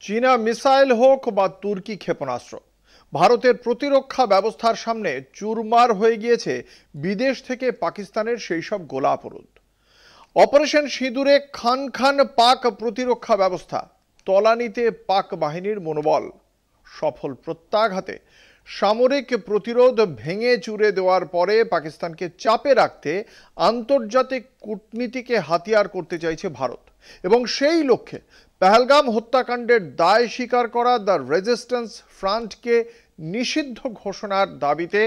চীনা মিসাইল হোক বা তুর্কি ক্ষেপণাস্ত্র, ভারতের প্রতিরক্ষা ব্যবস্থার সামনে চুরমার হয়ে গিয়েছে বিদেশ থেকে পাকিস্তানের সেই সব গোলাবারুদ। অপারেশন সিঁদুরে খান খান পাক প্রতিরক্ষা ব্যবস্থা, তলানিতে পাক বাহিনীর মনোবল। সফল প্রত্যাঘাতে সামরিক প্রতিরোধ ভেঙে চুরে দেওয়ার পরে পাকিস্তানকে চাপে রাখতে আন্তর্জাতিক কূটনীতিকে হাতিয়ার করতে চাইছে ভারত, এবং সেই লক্ষ্যে পহেলগাম হত্যাকাণ্ডের দায় স্বীকার করা দ্য রেজিস্ট্যান্স ফ্রন্টকে নিষিদ্ধ ঘোষণার দাবিতে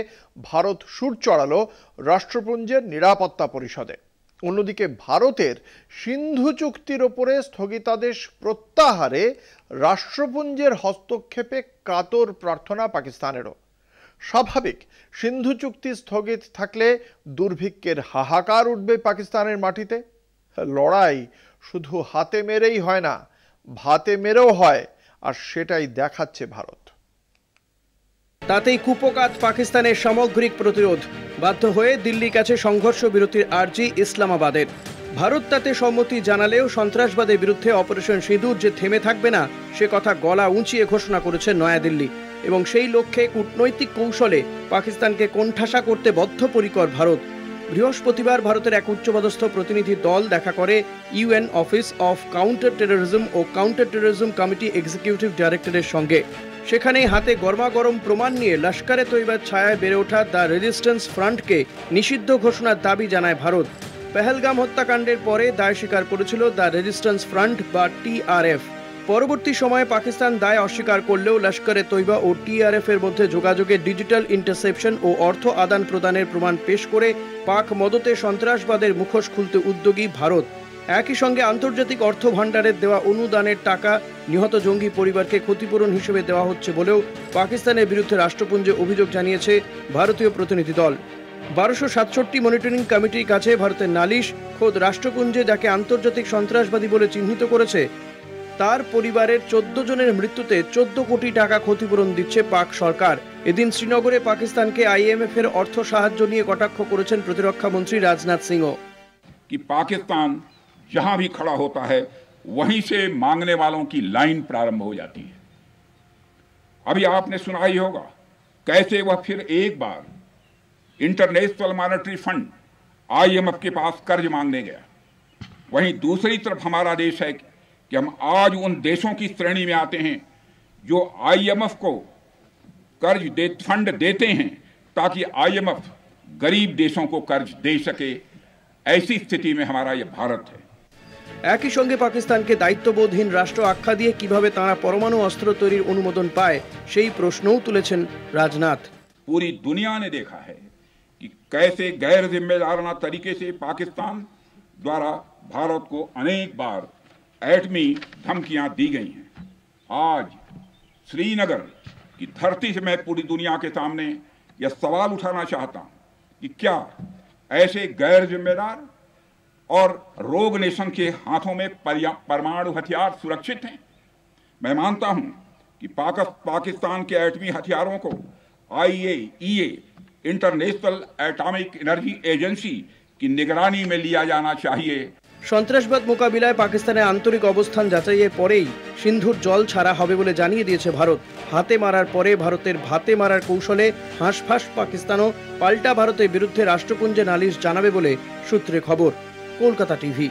ভারত সুর চড়ালো রাষ্ট্রপুঞ্জের নিরাপত্তা পরিষদে। অন্যদিকে ভারতের সিন্ধু চুক্তির ওপরে স্থগিতাদেশ প্রত্যাহারে রাষ্ট্রপুঞ্জের হস্তক্ষেপে কাতর প্রার্থনা পাকিস্তানেরও। স্বাভাবিক, সিন্ধু চুক্তি স্থগিত থাকলে দুর্ভিক্ষের হাহাকার উঠবে পাকিস্তানের মাটিতে। লড়াই শুধু হাতে মেরেই হয় না, ভাতে মেরেও হয়, আর সেটাই দেখাচ্ছে ভারত। তাতেই কুপকাত পাকিস্তানের সামগ্রিক প্রতিরোধ, বাধ্য হয়ে দিল্লির কাছে সংঘর্ষ বিরতির আর্জি ইসলামাবাদের। ভারত তাতে সম্মতি জানালেও সন্ত্রাসবাদের বিরুদ্ধে অপারেশন সিঁদুর যে থেমে থাকবে না সে কথা গলা উঁচিয়ে ঘোষণা করেছে নয়াদিল্লি, এবং সেই লক্ষ্যে কূটনৈতিক কৌশলে পাকিস্তানকে কোণঠাসা করতে বদ্ধপরিকর ভারত। বৃহস্পতিবার ভারতের এক উচ্চপদস্থ প্রতিনিধি দল দেখা করে UN office of counter terrorism ও কাউন্টার টেরোরিজম কমিটি এক্সিকিউটিভ ডাইরেক্টরের সঙ্গে। সেখানেই হাতে গরমাগরম প্রমাণ নিয়ে লস্করে তৈবার ছায়ায় বেড়ে ওঠা দ্য রেজিস্ট্যান্স ফ্রন্টকে নিষিদ্ধ ঘোষণার দাবি জানায় ভারত। পহেলগাম হত্যাকাণ্ডের পরে দায় স্বীকার করেছিল দ্য রেজিস্ট্যান্স ফ্রন্ট বা টিআরএফ। পরবর্তী সময়ে পাকিস্তান দায় অস্বীকার করলেও লস্করে তৈবা ও টিআরএফ এর মধ্যে যোগাযোগের ডিজিটাল ইন্টারসেপশন ও অর্থ আদান প্রদানের প্রমাণ পেশ করে পাক মদতে সন্ত্রাসবাদের মুখোশ খুলতে উদ্যোগী ভারত। একই সঙ্গে আন্তর্জাতিক অর্থ ভাণ্ডারের দেওয়া অনুদানের টাকা নিহত জঙ্গি পরিবারকে ক্ষতিপূরণ হিসেবে দেওয়া হচ্ছে বলেও পাকিস্তানের বিরুদ্ধে রাষ্ট্রপুঞ্জে অভিযোগ জানিয়েছে ভারতীয় প্রতিনিধি দল। 1267 মনিটরিং কমিটির কাছে ভারতের নালিশ, খোদ রাষ্ট্রপুঞ্জে যাকে আন্তর্জাতিক সন্ত্রাসবাদী বলে চিহ্নিত করেছে তার পরিবারের 14 জনের মৃত্যুতে 14 কোটি টাকা ক্ষতিপূরণ দিচ্ছে পাক সরকার। এদিন শ্রীনগরে পাকিস্তানকে আইএমএফ এর অর্থ সাহায্য নিয়ে কটাক্ষ করেছেন প্রতিরক্ষা মন্ত্রী রাজনাথ সিংহ। कि पाकिस्तान जहां भी खड़ा होता है वहीं से मांगने वालों की लाइन प्रारंभ हो जाती है। अभी आपने सुना ही होगा कैसे वह फिर एक बार इंटरनेशनल मॉनेटरी फंड आईएमएफ के पास कर्ज मांगने गया। वहीं दूसरी तरफ हमारा देश है कि हम आज उन देशों की श्रेणी में आते हैं जो आईएमएफ को फंड देते हैं ताकि आईएमएफ गरीब देशों को कर्ज दे सके। ऐसी स्थिति में हमारा यह भारत है। একই সঙ্গে পাকিস্তানকে দায়িত্ববোধহীন রাষ্ট্র আখ্যা দিয়ে কিভাবে তারা পরমাণু অস্ত্র তৈরির অনুমোদন পায় সেই প্রশ্নও তুলেছেন রাজনাথ। पूरी दुनिया ने देखा है कि कैसे गैर जिम्मेदाराना तरीके से पाकिस्तान द्वारा भारत को अनेक बार एटमी धमकियां दी गई हैं। आज श्रीनगर की धरती से मैं पूरी दुनिया के सामने यह सवाल उठाना चाहता हूं कि क्या ऐसे गैर जिम्मेदार और रोग नेशन के हाथों में परमाणु हथियार सुरक्षित हैं? मैं मानता हूं कि पाकिस्तान के एटमी हथियारों को IAEA international atomic energy agency की निगरानी में लिया जाना चाहिए। সন্ত্রাসবাদ মোকাবিলায় পাকিস্তানের আন্তরিক অবস্থান যাচাইয়ের পরেই সিন্ধুর জল ছাড়া হবে বলে জানিয়ে দিয়েছে ভারত। হাতে মারার পরে ভারতের ভাতে মারার কৌশলে হাঁসফাঁস পাকিস্তানও পাল্টা ভারতের বিরুদ্ধে রাষ্ট্রপুঞ্জে নালিশ জানাবে বলে সূত্রে খবর। কলকাতা টিভি।